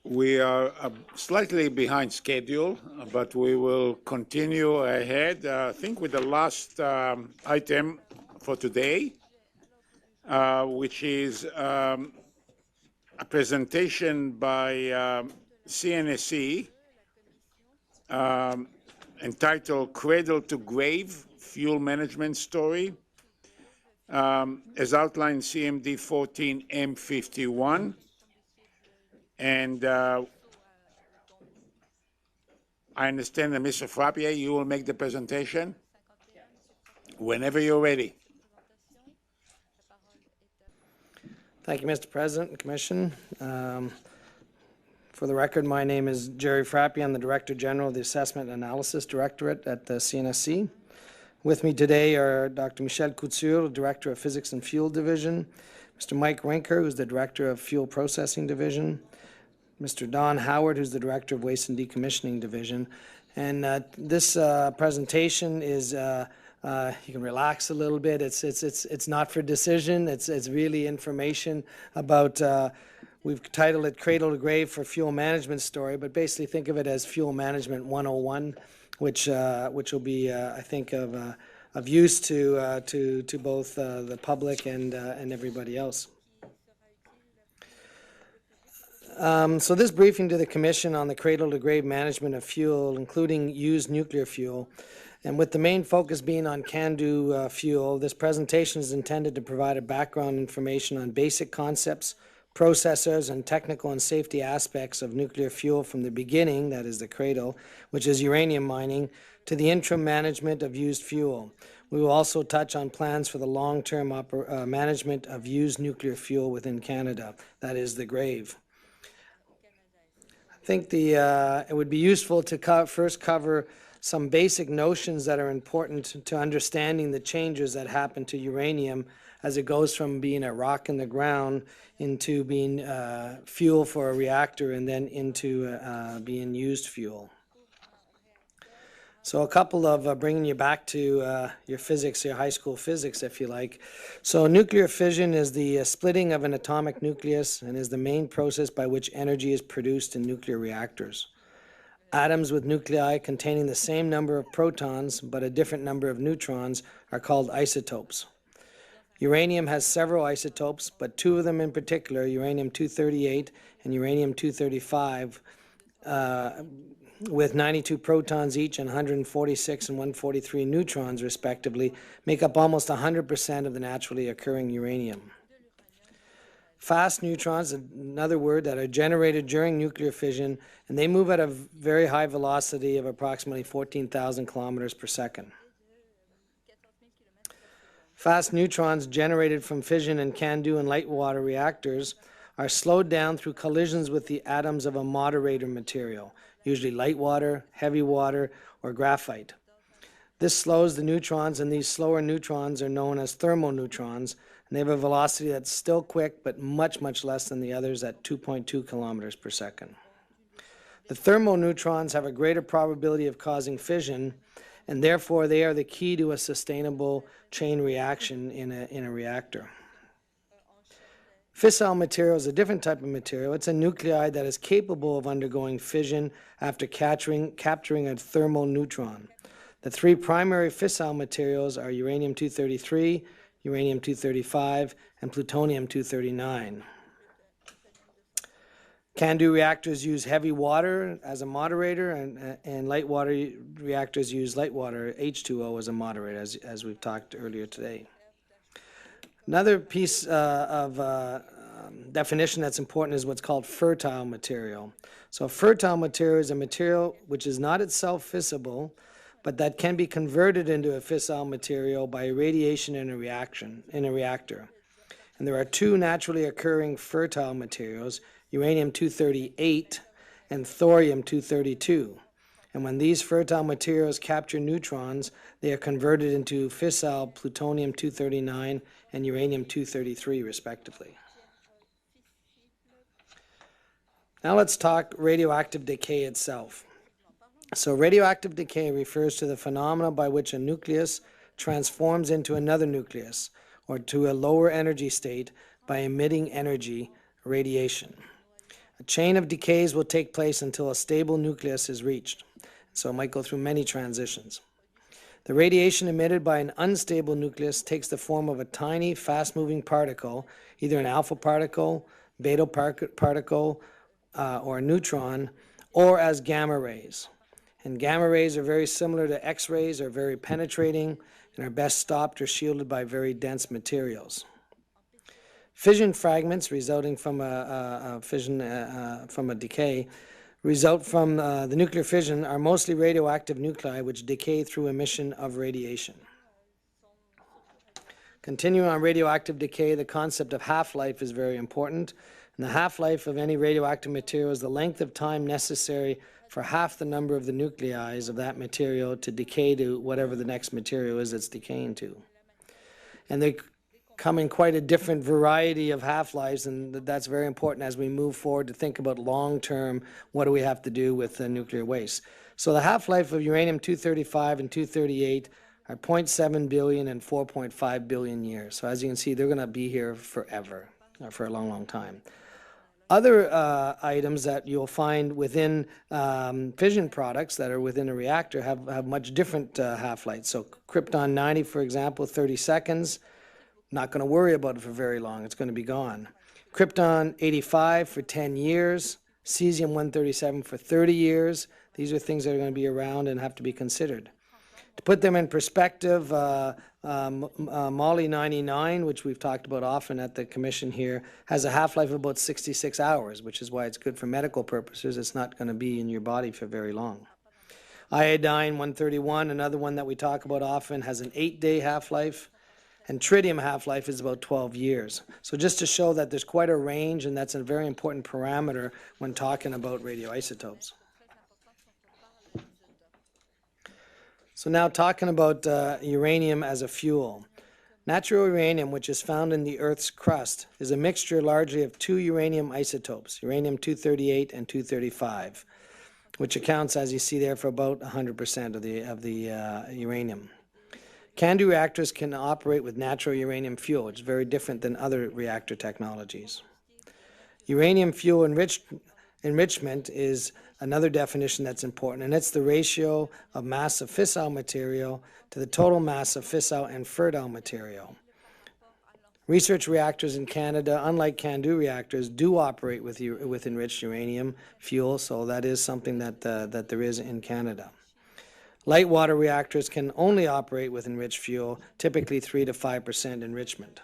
We are slightly behind schedule, but we will continue ahead, I think, with the last item for today, which is a presentation by CNSC entitled Cradle to Grave, Fuel Management Story, as outlined CMD 14M51. And I understand that Mr. Frappier, you will make the presentation whenever you're ready. Thank you, Mr. President and Commission. For the record, my name is Jerry Frappier. I'm the Director General of the Assessment and Analysis Directorate at the CNSC. With me today are Dr. Michel Couture, Director of Physics and Fuel Division, Mr. Mike Rinker, who's the Director of Fuel Processing Division, Mr. Don Howard, who's the Director of Waste and Decommissioning Division. And this presentation is, you can relax a little bit. It's not for decision. It's really information about, we've titled it Cradle to Grave for Fuel Management Story, but basically think of it as Fuel Management 101, which will be, I think, of use to both the public and everybody else. So this briefing to the Commission on the cradle-to-grave management of fuel, including used nuclear fuel, and with the main focus being on CANDU fuel, this presentation is intended to provide a background information on basic concepts, processors, and technical and safety aspects of nuclear fuel from the beginning, that is the cradle, which is uranium mining, to the interim management of used fuel. We will also touch on plans for the long-term management of used nuclear fuel within Canada, that is the grave. I think it would be useful to first cover some basic notions that are important to understanding the changes that happen to uranium as it goes from being a rock in the ground into being fuel for a reactor and then into being used fuel. So a couple of bringing you back to your physics, your high school physics, if you like. So nuclear fission is the splitting of an atomic nucleus and is the main process by which energy is produced in nuclear reactors. Atoms with nuclei containing the same number of protons but a different number of neutrons are called isotopes. Uranium has several isotopes, but two of them in particular, uranium-238 and uranium-235, with 92 protons each and 146 and 143 neutrons respectively, make up almost 100% of the naturally occurring uranium. Fast neutrons, another word, that are generated during nuclear fission, and they move at a very high velocity of approximately 14,000 kilometers per second. Fast neutrons generated from fission in CANDU and light water reactors are slowed down through collisions with the atoms of a moderator material, usually light water, heavy water, or graphite. This slows the neutrons, and these slower neutrons are known as thermoneutrons, and they have a velocity that's still quick but much, much less than the others at 2.2 kilometers per second. The thermoneutrons have a greater probability of causing fission, and therefore they are the key to a sustainable chain reaction in a reactor. Fissile material is a different type of material. It's a nuclide that is capable of undergoing fission after capturing a thermal neutron. The three primary fissile materials are uranium-233, uranium-235, and plutonium-239. CANDU reactors use heavy water as a moderator, and light water reactors use light water, H2O, as a moderator, as we've talked earlier today. Another piece of definition that's important is what's called fertile material. So fertile material is a material which is not itself fissible, but that can be converted into a fissile material by irradiation in a reactor. And there are two naturally occurring fertile materials, uranium-238 and thorium-232. And when these fertile materials capture neutrons, they are converted into fissile plutonium-239 and uranium-233, respectively. Now let's talk radioactive decay itself. So radioactive decay refers to the phenomena by which a nucleus transforms into another nucleus, or to a lower energy state, by emitting energy, radiation. A chain of decays will take place until a stable nucleus is reached. So it might go through many transitions. The radiation emitted by an unstable nucleus takes the form of a tiny, fast-moving particle, either an alpha particle, beta particle, or a neutron, or as gamma rays. And gamma rays are very similar to X-rays, are very penetrating, and are best stopped or shielded by very dense materials. Fission fragments resulting from a decay result from the nuclear fission are mostly radioactive nuclei which decay through emission of radiation. Continuing on radioactive decay, the concept of half-life is very important. And the half-life of any radioactive material is the length of time necessary for half the number of the nuclei of that material to decay to whatever the next material is it's decaying to. And they come in quite a different variety of half-lives, and that's very important as we move forward to think about long-term, what do we have to do with nuclear waste. So the half-life of uranium-235 and 238 are 0.7 billion and 4.5 billion years. So as you can see, they're going to be here forever, or for a long, long time. Other items that you'll find within fission products that are within a reactor have much different half-lives. So krypton-90, for example, 30 seconds. Not going to worry about it for very long. It's going to be gone. Krypton-85 for 10 years. Cesium-137 for 30 years. These are things that are going to be around and have to be considered. To put them in perspective, Moly-99, which we've talked about often at the commission here, has a half-life of about 66 hours, which is why it's good for medical purposes. It's not going to be in your body for very long. Iodine-131, another one that we talk about often, has an 8-day half-life. And tritium half-life is about 12 years. So just to show that there's quite a range, and that's a very important parameter when talking about radioisotopes. So now talking about uranium as a fuel. Natural uranium, which is found in the Earth's crust, is a mixture largely of two uranium isotopes, uranium-238 and 235, which accounts, as you see there, for about 100% of the uranium. CANDU reactors can operate with natural uranium fuel, which is very different than other reactor technologies. Uranium fuel enrichment is another definition that's important, and it's the ratio of mass of fissile material to the total mass of fissile and fertile material. Research reactors in Canada, unlike CANDU reactors, do operate with enriched uranium fuel, so that is something that there is in Canada. Light water reactors can only operate with enriched fuel, typically 3 to 5% enrichment.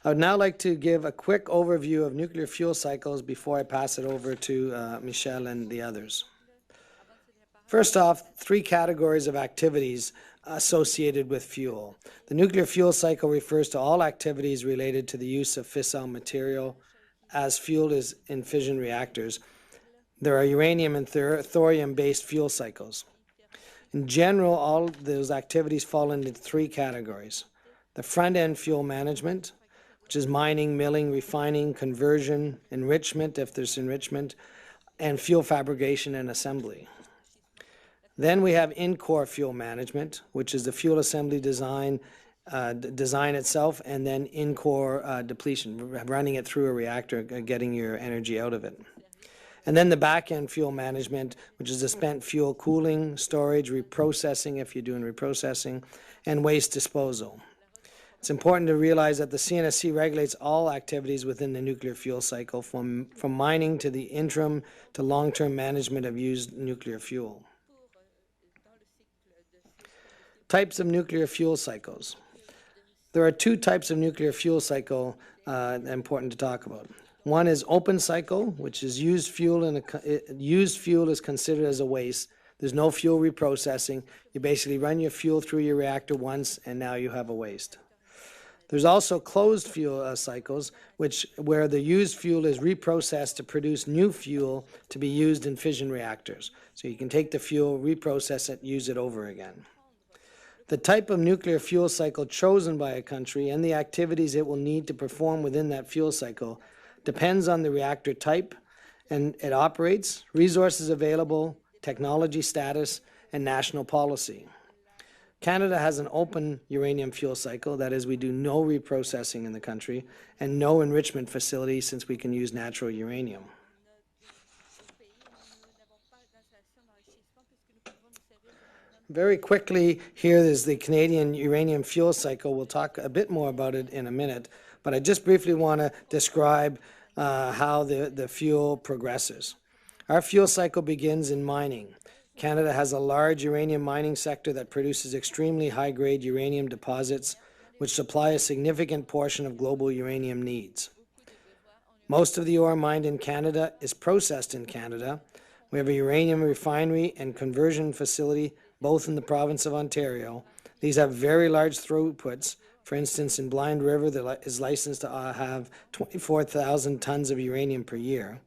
I would now like to give a quick overview of nuclear fuel cycles before I pass it over to Michel and the others. First off, 3 categories of activities associated with fuel. The nuclear fuel cycle refers to all activities related to the use of fissile material as fuel is in fission reactors. There are uranium and thorium-based fuel cycles. In general, all those activities fall into 3 categories. The front-end fuel management, which is mining, milling, refining, conversion, enrichment, if there's enrichment, and fuel fabrication and assembly. Then we have in-core fuel management, which is the fuel assembly design itself, and then in-core depletion, running it through a reactor, getting your energy out of it. And then the back-end fuel management, which is the spent fuel cooling, storage, reprocessing, if you're doing reprocessing, and waste disposal. It's important to realize that the CNSC regulates all activities within the nuclear fuel cycle, from mining to the interim to long-term management of used nuclear fuel. Types of nuclear fuel cycles. There are 2 types of nuclear fuel cycle important to talk about. One is open cycle, which is used fuel is considered as a waste. There's no fuel reprocessing. You basically run your fuel through your reactor once, and now you have a waste. There's also closed fuel cycles, where the used fuel is reprocessed to produce new fuel to be used in fission reactors. So you can take the fuel, reprocess it, use it over again. The type of nuclear fuel cycle chosen by a country and the activities it will need to perform within that fuel cycle depends on the reactor type and it operates, resources available, technology status, and national policy. Canada has an open uranium fuel cycle, that is, we do no reprocessing in the country, and no enrichment facility since we can use natural uranium. Very quickly, here is the Canadian uranium fuel cycle. We'll talk a bit more about it in a minute, but I just briefly want to describe how the fuel progresses. Our fuel cycle begins in mining. Canada has a large uranium mining sector that produces extremely high-grade uranium deposits, which supply a significant portion of global uranium needs. Most of the ore mined in Canada is processed in Canada. We have a uranium refinery and conversion facility both in the province of Ontario. These have very large throughputs. For instance, in Blind River, that is licensed to have 24,000 tons of uranium per year.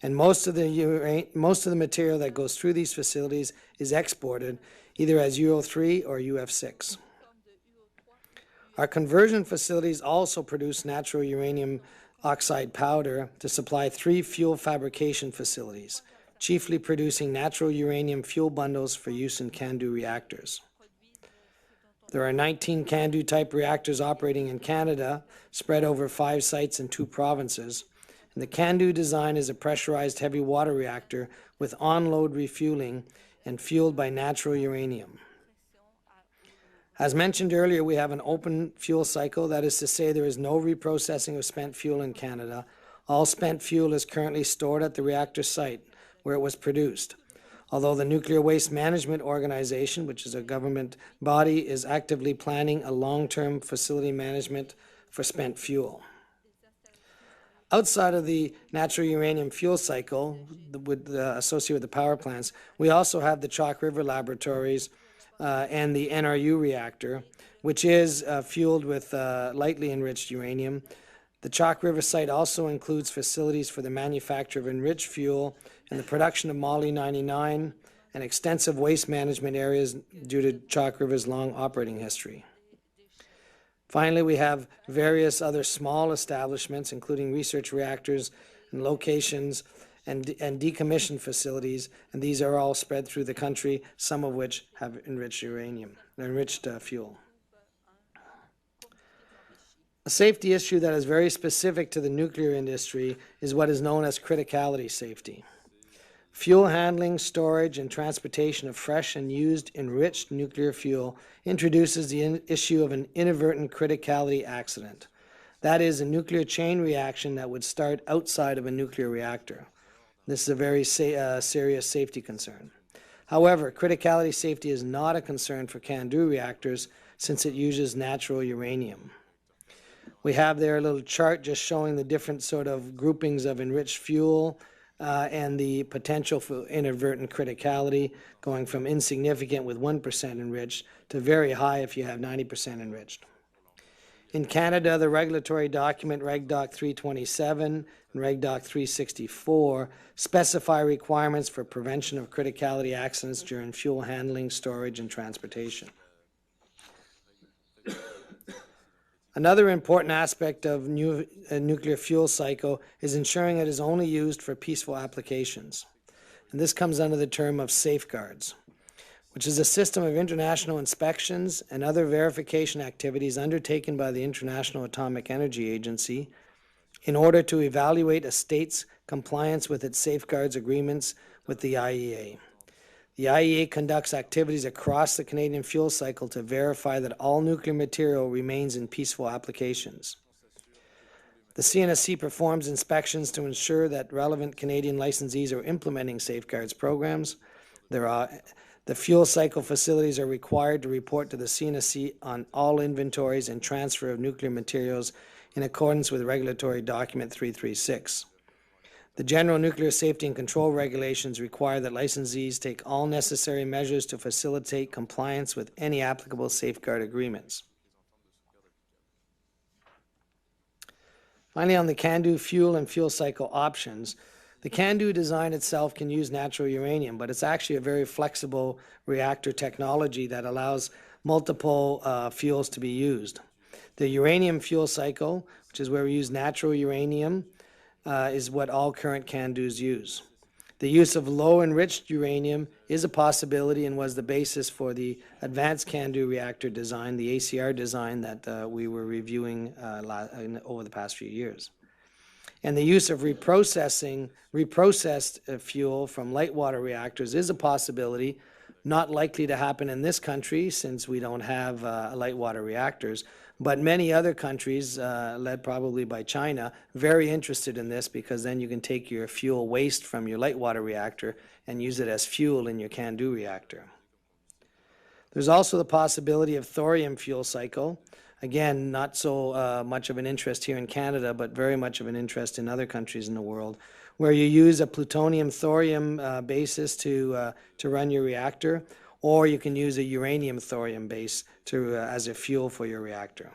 And most of the material that goes through these facilities is exported either as UO3 or UF6. Our conversion facilities also produce natural uranium oxide powder to supply 3 fuel fabrication facilities, chiefly producing natural uranium fuel bundles for use in CANDU reactors. There are 19 CANDU type reactors operating in Canada, spread over 5 sites in 2 provinces. And the CANDU design is a pressurized heavy water reactor with on-load refueling and fueled by natural uranium. As mentioned earlier, we have an open fuel cycle. That is to say, there is no reprocessing of spent fuel in Canada. All spent fuel is currently stored at the reactor site where it was produced. Although the Nuclear Waste Management Organization, which is a government body, is actively planning a long-term facility management for spent fuel. Outside of the natural uranium fuel cycle, associated with the power plants, we also have the Chalk River laboratories and the NRU reactor, which is fueled with lightly enriched uranium. The Chalk River site also includes facilities for the manufacture of enriched fuel and the production of Moly-99 and extensive waste management areas due to Chalk River's long operating history. Finally, we have various other small establishments, including research reactors and locations and decommissioned facilities, and these are all spread through the country, some of which have enriched uranium, enriched fuel. A safety issue that is very specific to the nuclear industry is what is known as criticality safety. Fuel handling, storage, and transportation of fresh and used enriched nuclear fuel introduces the issue of an inadvertent criticality accident. That is, a nuclear chain reaction that would start outside of a nuclear reactor. This is a very serious safety concern. However, criticality safety is not a concern for CANDU reactors since it uses natural uranium. We have there a little chart just showing the different sort of groupings of enriched fuel and the potential for inadvertent criticality, going from insignificant with 1% enriched to very high if you have 90% enriched. In Canada, the regulatory document Reg Doc 327 and Reg Doc 364 specify requirements for prevention of criticality accidents during fuel handling, storage, and transportation. Another important aspect of a nuclear fuel cycle is ensuring it is only used for peaceful applications. And this comes under the term of safeguards, which is a system of international inspections and other verification activities undertaken by the International Atomic Energy Agency in order to evaluate a state's compliance with its safeguards agreements with the IEA. The IEA conducts activities across the Canadian fuel cycle to verify that all nuclear material remains in peaceful applications. The CNSC performs inspections to ensure that relevant Canadian licensees are implementing safeguards programs. The fuel cycle facilities are required to report to the CNSC on all inventories and transfer of nuclear materials in accordance with Regulatory Document 336. The General Nuclear Safety and Control Regulations require that licensees take all necessary measures to facilitate compliance with any applicable safeguard agreements. Finally, on the CANDU fuel and fuel cycle options, the CANDU design itself can use natural uranium, but it's actually a very flexible reactor technology that allows multiple fuels to be used. The uranium fuel cycle, which is where we use natural uranium, is what all current CANDUs use. The use of low enriched uranium is a possibility and was the basis for the advanced CANDU reactor design, the ACR design that we were reviewing over the past few years. And the use of reprocessed fuel from light water reactors is a possibility, not likely to happen in this country since we don't have light water reactors, but many other countries, led probably by China, very interested in this because then you can take your fuel waste from your light water reactor and use it as fuel in your CANDU reactor. There's also the possibility of thorium fuel cycle. Again, not so much of an interest here in Canada, but very much of an interest in other countries in the world, where you use a plutonium-thorium basis to run your reactor, or you can use a uranium-thorium base as a fuel for your reactor.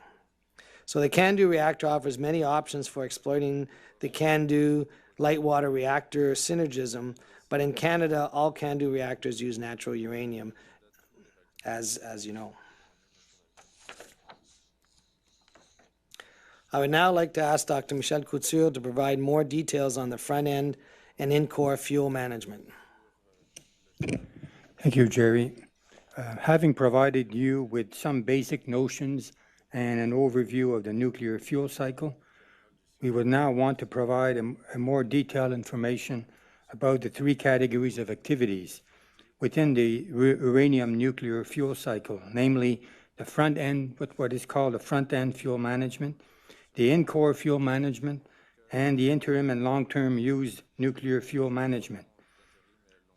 So the CANDU reactor offers many options for exploiting the CANDU light water reactor synergism, but in Canada, all CANDU reactors use natural uranium, as you know. I would now like to ask Dr. Michel Couture to provide more details on the front end and in-core fuel management. Thank you, Jerry. Having provided you with some basic notions and an overview of the nuclear fuel cycle, we would now want to provide a more detailed information about the three categories of activities within the uranium nuclear fuel cycle, namely the front end, what is called the front end fuel management, the in-core fuel management, and the interim and long-term used nuclear fuel management.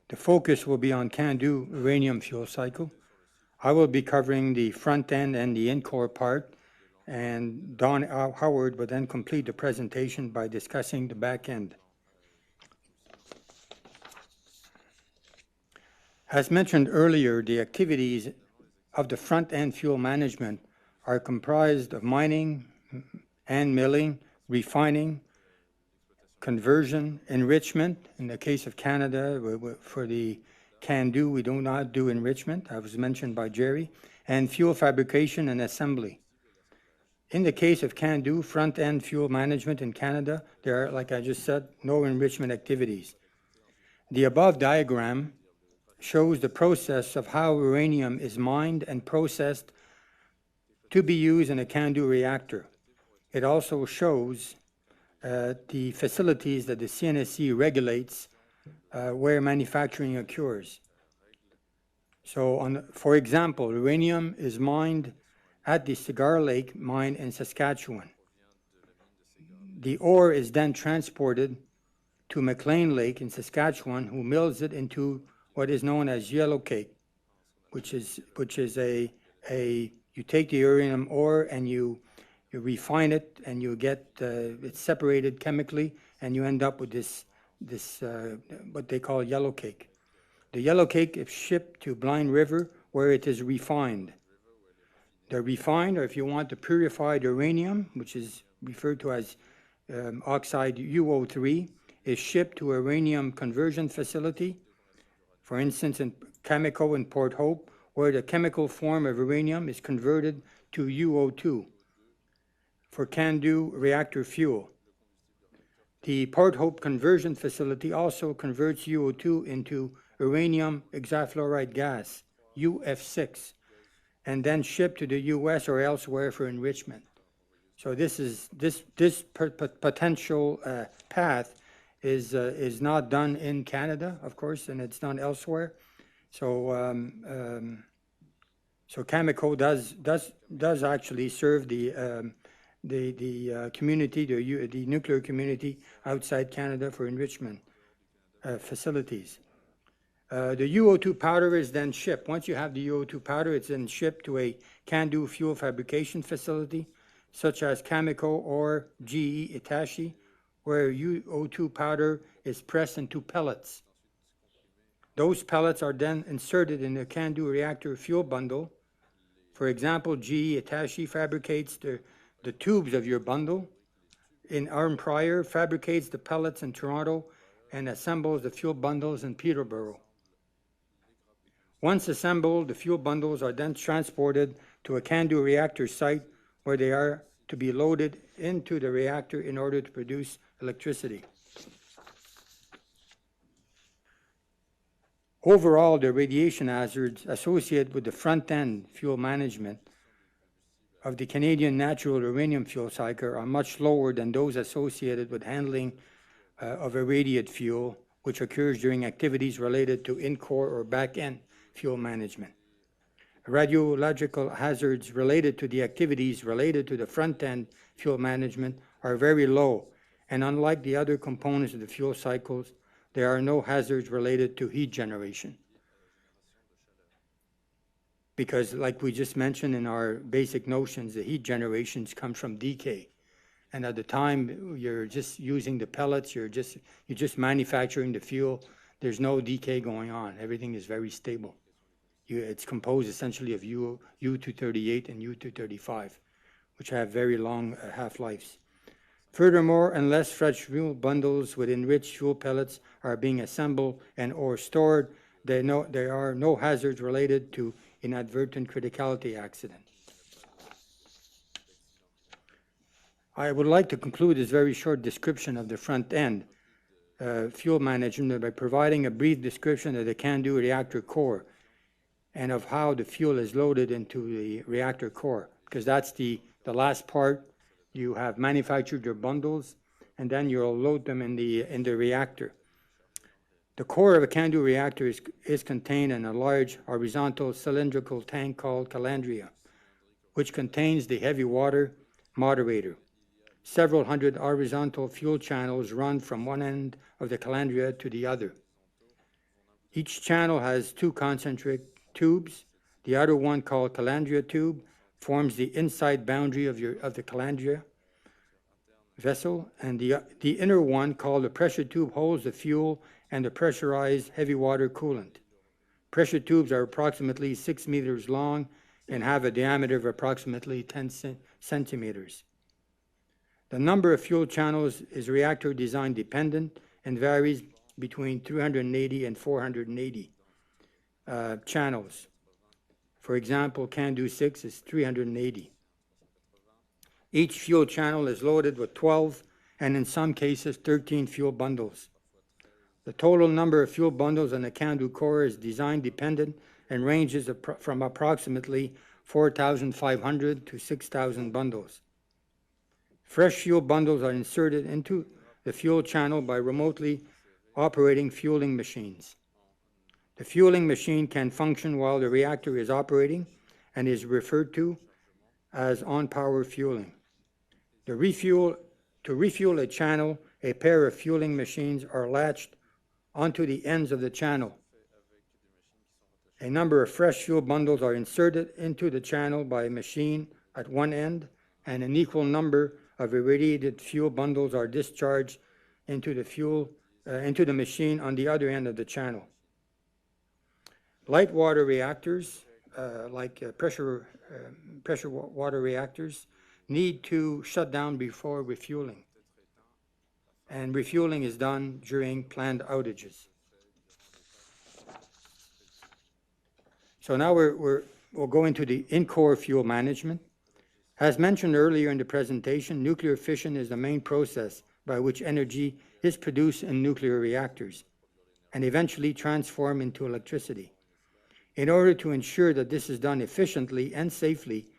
The focus will be on CANDU uranium fuel cycle. I will be covering the front end and the in-core part, and Don Howard will then complete the presentation by discussing the back end. As mentioned earlier, the activities of the front end fuel management are comprised of mining and milling, refining, conversion, enrichment. In the case of Canada, for the CANDU, we do not do enrichment, as was mentioned by Jerry, and fuel fabrication and assembly. In the case of CANDU, front-end fuel management in Canada, there are, like I just said, no enrichment activities. The above diagram shows the process of how uranium is mined and processed to be used in a CANDU reactor. It also shows the facilities that the CNSC regulates where manufacturing occurs. So, for example, uranium is mined at the Cigar Lake mine in Saskatchewan. The ore is then transported to McLean Lake in Saskatchewan, who mills it into what is known as yellow cake, which is you take the uranium ore and you refine it and you get it separated chemically, and you end up with this what they call yellow cake. The yellow cake is shipped to Blind River, where it is refined. The refined, or if you want the purified uranium, which is referred to as oxide UO3, is shipped to a uranium conversion facility, for instance in Cameco in Port Hope, where the chemical form of uranium is converted to UO2 for CANDU reactor fuel. The Port Hope conversion facility also converts UO2 into uranium hexafluoride gas, UF6, and then shipped to the US or elsewhere for enrichment. So this potential path is not done in Canada, of course, and it's done elsewhere. So so Cameco does actually serve the community, the nuclear community outside Canada for enrichment facilities. The UO2 powder is then shipped. Once you have the UO2 powder, it's then shipped to a CANDU fuel fabrication facility, such as Cameco or GE Hitachi, where UO2 powder is pressed into pellets. Those pellets are then inserted in the CANDU reactor fuel bundle. For example, GE Hitachi fabricates the tubes of your bundle. In Arm Pryor fabricates the pellets in Toronto and assembles the fuel bundles in Peterborough. Once assembled, the fuel bundles are then transported to a CANDU reactor site where they are to be loaded into the reactor in order to produce electricity. Overall, the radiation hazards associated with the front-end fuel management of the Canadian natural uranium fuel cycle are much lower than those associated with handling of irradiated fuel, which occurs during activities related to in-core or back-end fuel management. Radiological hazards related to the activities related to the front-end fuel management are very low, and unlike the other components of the fuel cycles, there are no hazards related to heat generation. Because like we just mentioned in our basic notions, the heat generations come from decay. And at the time you're just using the pellets, you're just manufacturing the fuel, there's no decay going on. Everything is very stable. It's composed essentially of U-238 and U-235, which have very long half-lives. Furthermore, unless fresh fuel bundles with enriched fuel pellets are being assembled and or stored, there are no hazards related to inadvertent criticality accident. I would like to conclude this very short description of the front-end fuel management by providing a brief description of the CANDU reactor core and of how the fuel is loaded into the reactor core, because that's the last part. You have manufactured your bundles, and then you'll load them in the reactor. The core of a CANDU reactor is contained in a large horizontal cylindrical tank called calandria, which contains the heavy water moderator. Several hundred horizontal fuel channels run from one end of the calandria to the other. Each channel has two concentric tubes. The outer one, called calandria tube, forms the inside boundary of the calandria vessel, and the inner one, called the pressure tube, holds the fuel and the pressurized heavy water coolant. Pressure tubes are approximately 6 meters long and have a diameter of approximately 10 centimeters. The number of fuel channels is reactor design dependent and varies between 380 and 480 channels. For example, CANDU 6 is 380. Each fuel channel is loaded with 12 and in some cases 13 fuel bundles. The total number of fuel bundles on the CANDU core is design dependent and ranges from approximately 4,500 to 6,000 bundles. Fresh fuel bundles are inserted into the fuel channel by remotely operating fueling machines. The fueling machine can function while the reactor is operating and is referred to as on-power fueling. To refuel a channel, a pair of fueling machines are latched onto the ends of the channel. A number of fresh fuel bundles are inserted into the channel by a machine at one end, and an equal number of irradiated fuel bundles are discharged into the machine on the other end of the channel. Light water reactors, like pressure water reactors, need to shut down before refueling. And refueling is done during planned outages. So now we'll go into the in-core fuel management. As mentioned earlier in the presentation, nuclear fission is the main process by which energy is produced in nuclear reactors and eventually transformed into electricity. In order to ensure that this is done efficiently and safely,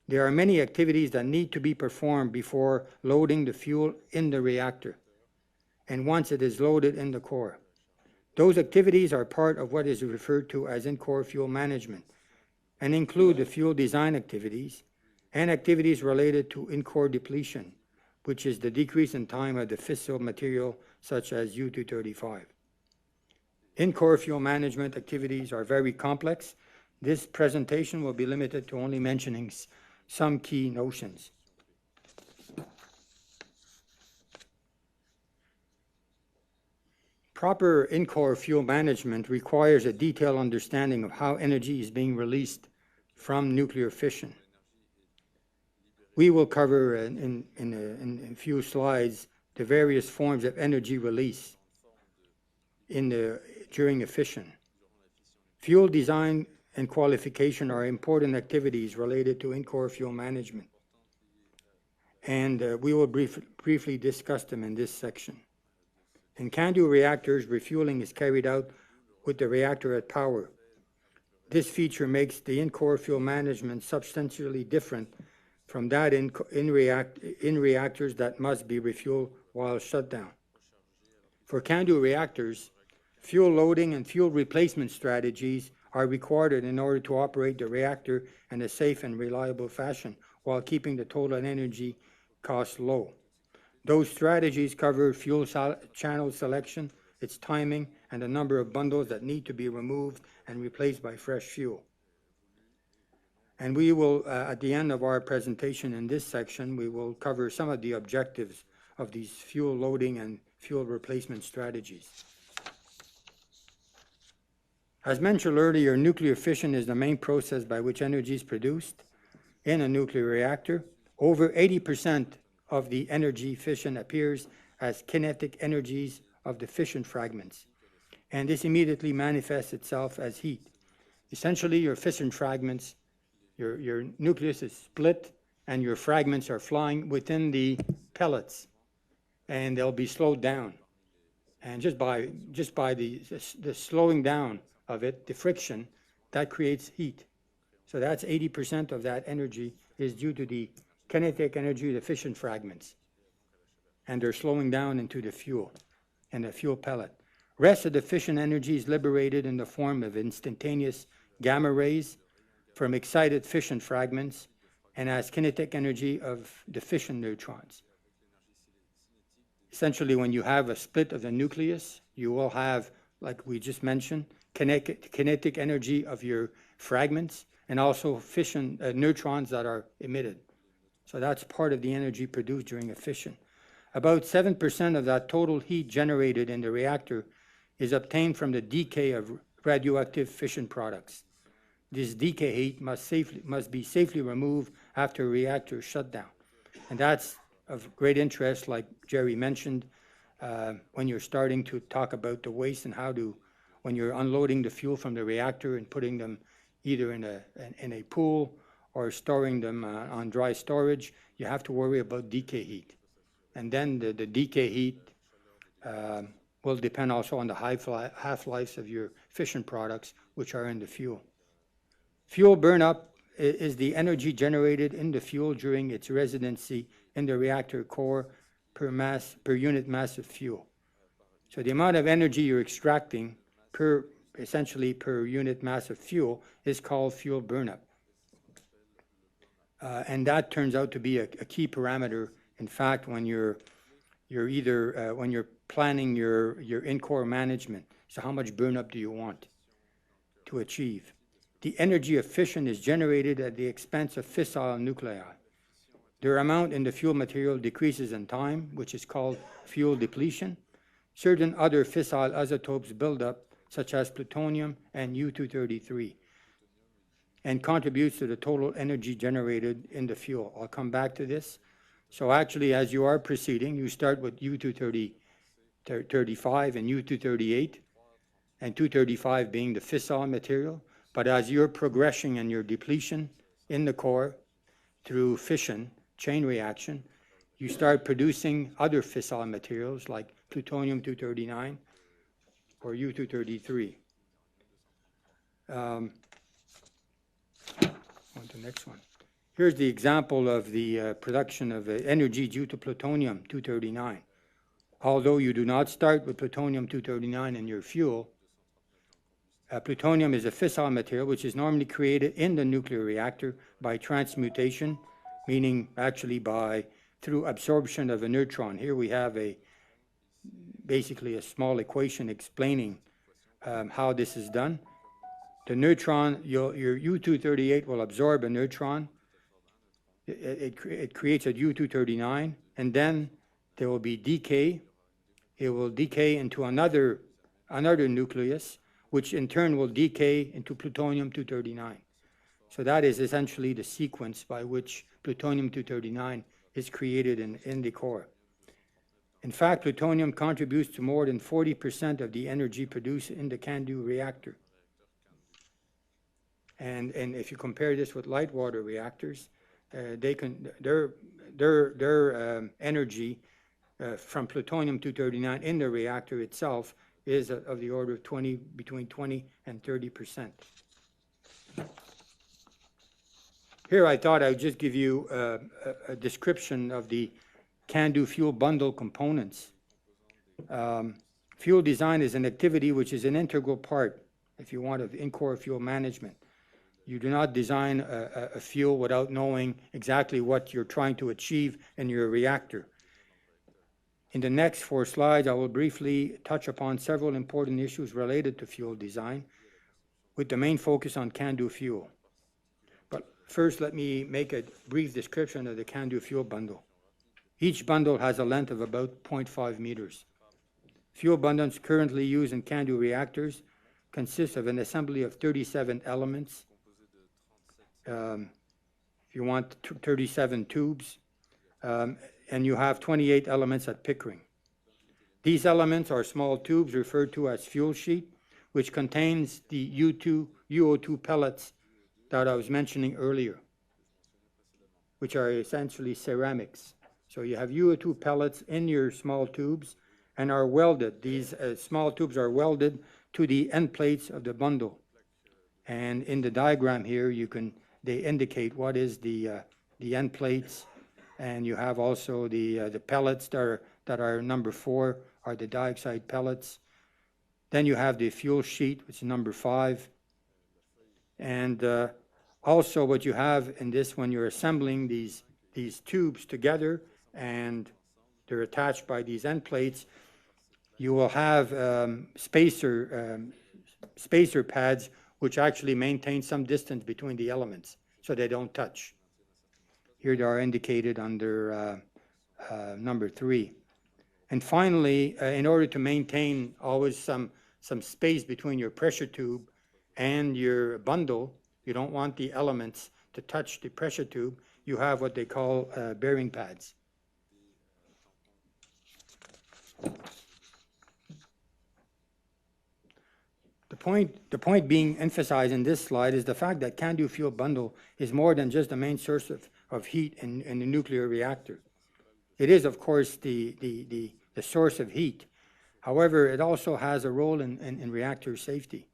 there are many activities that need to be performed before loading the fuel in the reactor and once it is loaded in the core. Those activities are part of what is referred to as in-core fuel management and include the fuel design activities and activities related to in-core depletion, which is the decrease in time of the fissile material such as U-235. In-core fuel management activities are very complex. This presentation will be limited to only mentioning some key notions. Proper in-core fuel management requires a detailed understanding of how energy is being released from nuclear fission. We will cover in a few slides the various forms of energy release during a fission. Fuel design and qualification are important activities related to in-core fuel management, and we will briefly discuss them in this section. In CANDU reactors, refueling is carried out with the reactor at power. This feature makes the in-core fuel management substantially different from that in reactors that must be refueled while shut down. For CANDU reactors, fuel loading and fuel replacement strategies are required in order to operate the reactor in a safe and reliable fashion while keeping the total energy costs low. Those strategies cover fuel channel selection, its timing, and the number of bundles that need to be removed and replaced by fresh fuel. And we will, at the end of our presentation in this section, we will cover some of the objectives of these fuel loading and fuel replacement strategies. As mentioned earlier, nuclear fission is the main process by which energy is produced in a nuclear reactor. Over 80% of the energy fission appears as kinetic energies of the fission fragments, and this immediately manifests itself as heat. Essentially, your fission fragments, your nucleus is split, and your fragments are flying within the pellets, and they'll be slowed down. And just by the slowing down of it, the friction, that creates heat. So that's 80% of that energy is due to the kinetic energy of the fission fragments. And they're slowing down into the fuel and the fuel pellet. Rest of the fission energy is liberated in the form of instantaneous gamma rays from excited fission fragments and as kinetic energy of the fission neutrons. Essentially, when you have a split of the nucleus, you will have, like we just mentioned, kinetic energy of your fragments and also fission neutrons that are emitted. So that's part of the energy produced during a fission. About 7% of that total heat generated in the reactor is obtained from the decay of radioactive fission products. This decay heat must be safely removed after a reactor shutdown. And that's of great interest, like Jerry mentioned, when you're starting to talk about the waste and how to, when you're unloading the fuel from the reactor and putting them either in a pool or storing them on dry storage, you have to worry about decay heat. And then the decay heat will depend also on the half-lives of your fission products, which are in the fuel. Fuel burnup is the energy generated in the fuel during its residency in the reactor core per unit mass of fuel. So the amount of energy you're extracting essentially per unit mass of fuel is called fuel burnup. And that turns out to be a key parameter. In fact, when you're planning your in-core management, so how much burnup do you want to achieve? The energy of fission is generated at the expense of fissile nuclei. Their amount in the fuel material decreases in time, which is called fuel depletion. Certain other fissile isotopes build up, such as plutonium and U-233, and contributes to the total energy generated in the fuel. I'll come back to this. So actually, as you are proceeding, you start with U-235 and U-238, and 235 being the fissile material. But as you're progressing in your depletion in the core through fission, chain reaction, you start producing other fissile materials like plutonium-239 or U-233. On to the next one. Here's the example of the production of energy due to plutonium-239. Although you do not start with plutonium-239 in your fuel, plutonium is a fissile material which is normally created in the nuclear reactor by transmutation, meaning actually through absorption of a neutron. Here we have basically a small equation explaining how this is done. The neutron, your U-238 will absorb a neutron. It creates a U-239, and then there will be decay. It will decay into another nucleus, which in turn will decay into plutonium-239. So that is essentially the sequence by which plutonium-239 is created in the core. In fact, plutonium contributes to more than 40% of the energy produced in the CANDU reactor. And if you compare this with light water reactors, their energy from plutonium-239 in the reactor itself is of the order of between 20 and 30%. Here I thought I'd just give you a description of the CANDU fuel bundle components. Fuel design is an activity which is an integral part, if you want, of in-core fuel management. You do not design a fuel without knowing exactly what you're trying to achieve in your reactor. In the next 4 slides, I will briefly touch upon several important issues related to fuel design, with the main focus on CANDU fuel. But first, let me make a brief description of the CANDU fuel bundle. Each bundle has a length of about 0.5 meters. Fuel bundles currently used in CANDU reactors consist of an assembly of 37 elements. If you want 37 tubes, and you have 28 elements at Pickering. These elements are small tubes referred to as fuel sheet, which contains the UO2 pellets that I was mentioning earlier, which are essentially ceramics. So you have UO2 pellets in your small tubes and are welded. These small tubes are welded to the end plates of the bundle. And in the diagram here, they indicate what is the end plates, and you have also the pellets that are number 4 are the dioxide pellets. Then you have the fuel sheet, which is number 5. And also what you have in this, when you're assembling these tubes together and they're attached by these end plates, you will have spacer pads which actually maintain some distance between the elements so they don't touch. Here they are indicated under number 3. And finally, in order to maintain always some space between your pressure tube and your bundle, you don't want the elements to touch the pressure tube, you have what they call bearing pads. The point being emphasized in this slide is the fact that CANDU fuel bundle is more than just the main source of heat in the nuclear reactor. It is, of course, the source of heat. However, it also has a role in reactor safety.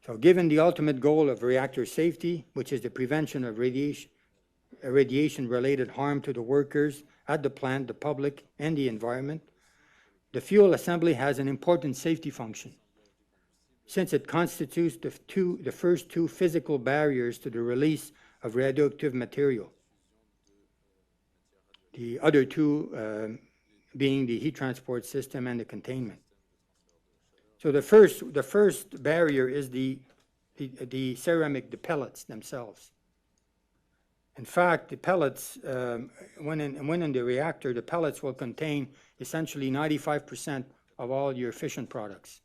So given the ultimate goal of reactor safety, which is the prevention of radiation-related harm to the workers at the plant, the public, and the environment, the fuel assembly has an important safety function, since it constitutes the first 2 physical barriers to the release of radioactive material. The other 2 being the heat transport system and the containment. So the first barrier is the ceramic, the pellets themselves. In fact, the pellets, when in the reactor, the pellets will contain essentially 95% of all your fission products.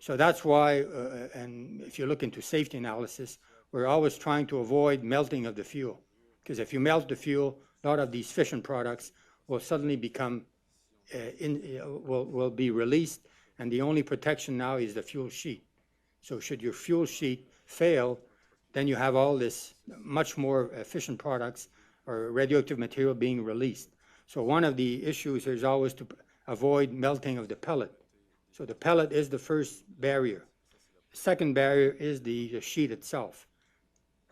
So that's why, and if you look into safety analysis, we're always trying to avoid melting of the fuel. Because if you melt the fuel, a lot of these fission products will suddenly become, will be released, and the only protection now is the fuel sheet. So should your fuel sheet fail, then you have all this much more fission products or radioactive material being released. So one of the issues is always to avoid melting of the pellet. So the pellet is the first barrier. The second barrier is the sheet itself.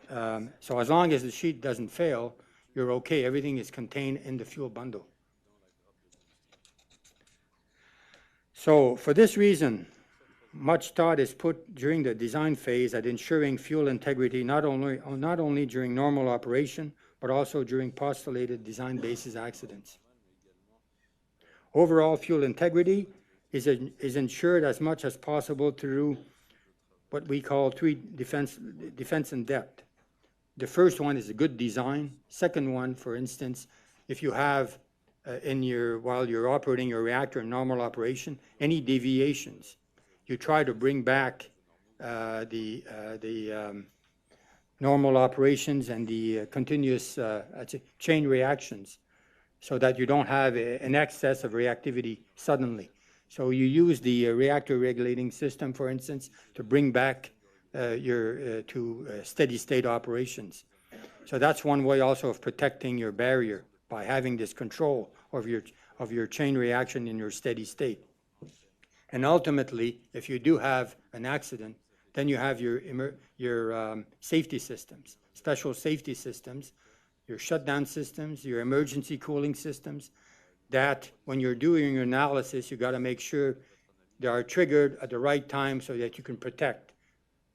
So as long as the sheet doesn't fail, you're okay. Everything is contained in the fuel bundle. So for this reason, much thought is put during the design phase at ensuring fuel integrity not only during normal operation, but also during postulated design basis accidents. Overall fuel integrity is ensured as much as possible through what we call 3 defense in depth. The first one is a good design. Second one, for instance, if you have while you're operating your reactor in normal operation, any deviations, you try to bring back the normal operations and the continuous chain reactions so that you don't have an excess of reactivity suddenly. So you use the reactor regulating system, for instance, to bring back to steady state operations. So that's one way also of protecting your barrier, by having this control of your chain reaction in your steady state. And ultimately, if you do have an accident, then you have your safety systems, special safety systems, your shutdown systems, your emergency cooling systems, that when you're doing your analysis, you got to make sure they are triggered at the right time so that you can protect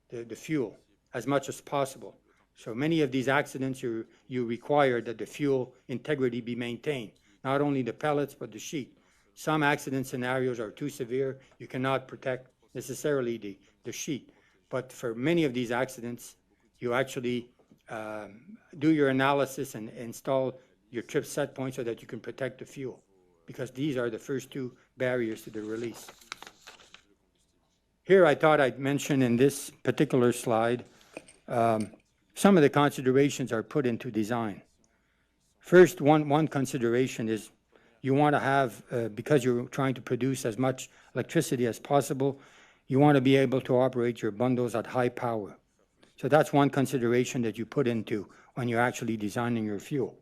the fuel as much as possible. So many of these accidents, you require that the fuel integrity be maintained, not only the pellets, but the sheet. Some accident scenarios are too severe. You cannot protect necessarily the sheet. But for many of these accidents, you actually do your analysis and install your trip set point so that you can protect the fuel, because these are the first two barriers to the release. Here I thought I'd mention in this particular slide, some of the considerations are put into design. First, one consideration is you want to have, because you're trying to produce as much electricity as possible, you want to be able to operate your bundles at high power. So that's one consideration that you put into when you're actually designing your fuel.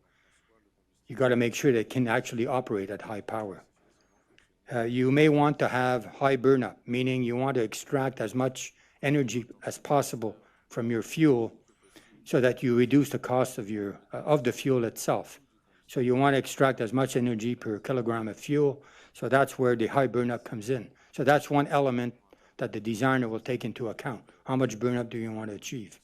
You got to make sure that it can actually operate at high power. You may want to have high burnup, meaning you want to extract as much energy as possible from your fuel so that you reduce the cost of the fuel itself. So you want to extract as much energy per kilogram of fuel. So that's where the high burnup comes in. So that's one element that the designer will take into account. How much burnup do you want to achieve?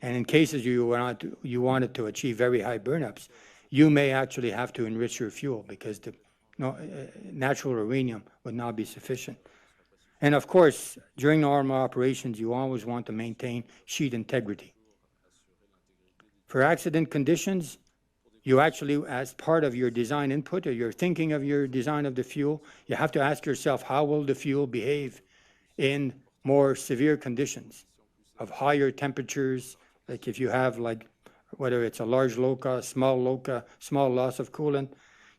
And in cases you wanted to achieve very high burnups, you may actually have to enrich your fuel because the natural uranium would not be sufficient. And of course, during normal operations, you always want to maintain sheet integrity. For accident conditions, you actually, as part of your design input or your thinking of your design of the fuel, you have to ask yourself, how will the fuel behave in more severe conditions of higher temperatures, like if you have whether it's a large loca, small loss of coolant,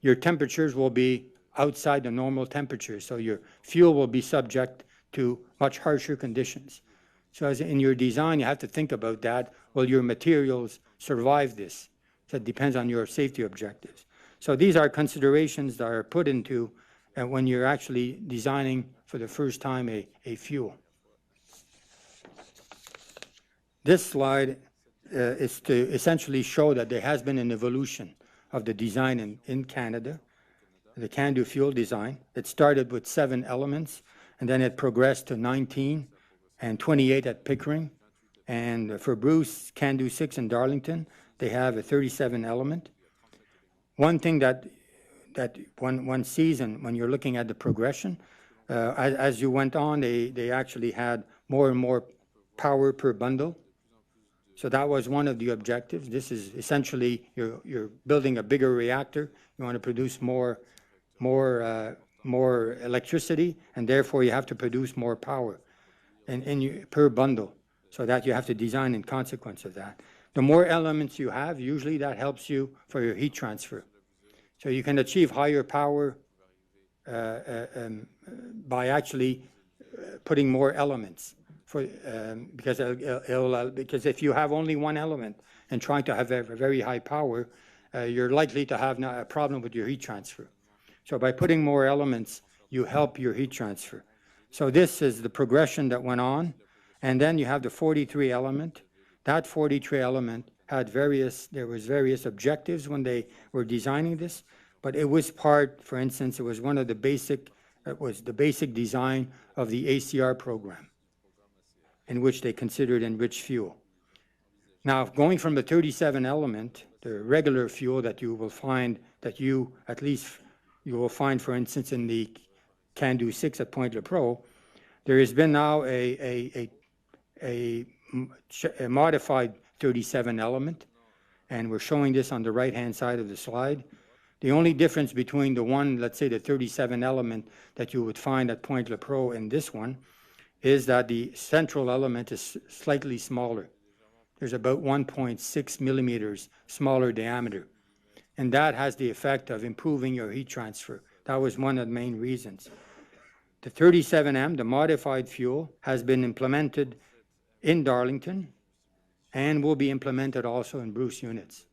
your temperatures will be outside the normal temperature, so your fuel will be subject to much harsher conditions. So as in your design, you have to think about that. Will your materials survive this? So it depends on your safety objectives. So these are considerations that are put into when you're actually designing for the first time a fuel. This slide is to essentially show that there has been an evolution of the design in Canada, the CANDU fuel design. It started with 7 elements, and then it progressed to 19 and 28 at Pickering. And for Bruce, CANDU 6 in Darlington, they have a 37 element. One thing that one sees when you're looking at the progression, as you went on, they actually had more and more power per bundle. So that was one of the objectives. This is essentially you're building a bigger reactor. You want to produce more electricity, and therefore you have to produce more power per bundle. So that you have to design in consequence of that. The more elements you have, usually that helps you for your heat transfer. So you can achieve higher power by actually putting more elements. Because if you have only one element and trying to have a very high power, you're likely to have a problem with your heat transfer. So by putting more elements, you help your heat transfer. So this is the progression that went on. And then you have the 43 element. That 43 element had there was various objectives when they were designing this, but it was part, for instance, it was one of the basic design of the ACR program, in which they considered enriched fuel. Now, going from the 37 element, the regular fuel that you will find, you will find, for instance, in the CANDU 6 at Pointe-le-Pro, there has been now a modified 37 element, and we're showing this on the right-hand side of the slide. The only difference between the one, let's say the 37 element that you would find at Pointe-le-Pro and this one, is that the central element is slightly smaller. There's about 1.6 millimeters smaller diameter. And that has the effect of improving your heat transfer. That was one of the main reasons. The 37M, the modified fuel, has been implemented in Darlington and will be implemented also in Bruce units.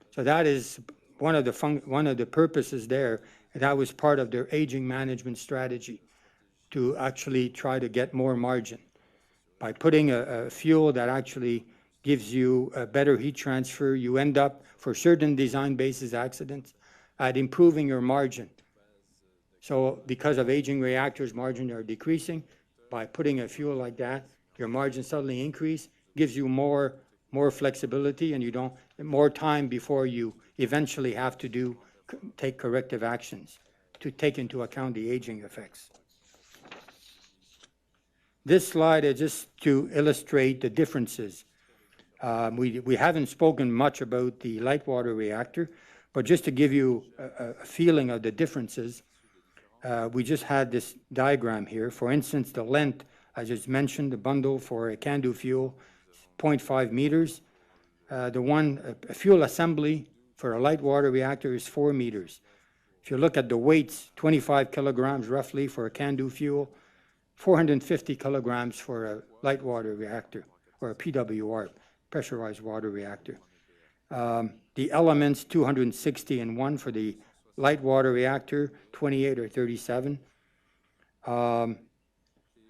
So that is one of the purposes there. That was part of their aging management strategy. to actually try to get more margin. By putting a fuel that actually gives you a better heat transfer, you end up, for certain design basis accidents, at improving your margin. So because of aging reactors, margins are decreasing. By putting a fuel like that, your margin suddenly increase, gives you more flexibility, and you don't, more time before you eventually have to take corrective actions to take into account the aging effects. This slide is just to illustrate the differences. We haven't spoken much about the light water reactor, but just to give you a feeling of the differences, we just had this diagram here. For instance, the length, I just mentioned, the bundle for a CANDU fuel, 0.5 meters. A fuel assembly for a light water reactor is 4 meters. If you look at the weights, 25 kilograms roughly for a CANDU fuel, 450 kilograms for a light water reactor, or a PWR, pressurized water reactor. The elements, 260 in one for the light water reactor, 28 or 37.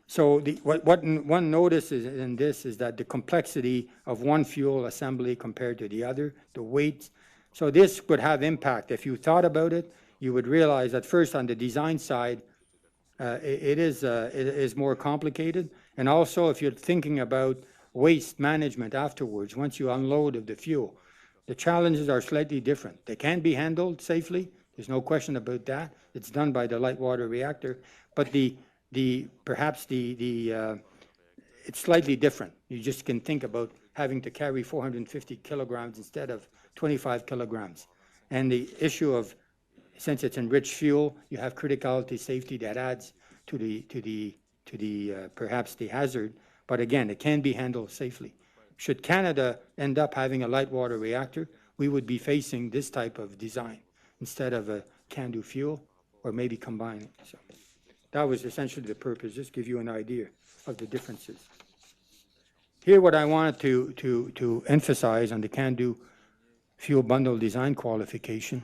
So what one notices in this is that the complexity of one fuel assembly compared to the other, the weights. So this would have impact. If you thought about it, you would realize that first on the design side, it is more complicated. And also if you're thinking about waste management afterwards, once you unload of the fuel, the challenges are slightly different. They can be handled safely. There's no question about that. It's done by the light water reactor, but perhaps it's slightly different. You just can think about having to carry 450 kilograms instead of 25 kilograms. And the issue of, since it's enriched fuel, you have criticality safety that adds to perhaps the hazard. But again, it can be handled safely. Should Canada end up having a light water reactor, we would be facing this type of design instead of a CANDU fuel, or maybe combine it. So that was essentially the purpose, just give you an idea of the differences. Here, what I wanted to emphasize on the CANDU fuel bundle design qualification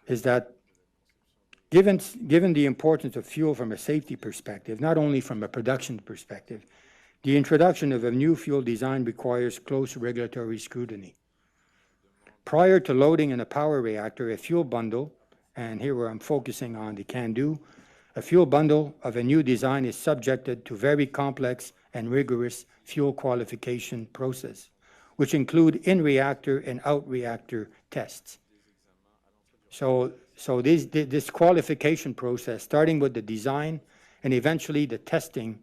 is that given the importance of fuel from a safety perspective, not only from a production perspective, the introduction of a new fuel design requires close regulatory scrutiny. Prior to loading in a power reactor, a fuel bundle, and here where I'm focusing on the CANDU, a fuel bundle of a new design is subjected to very complex and rigorous fuel qualification process, which include in-reactor and out-reactor tests. So this qualification process, starting with the design and eventually the testing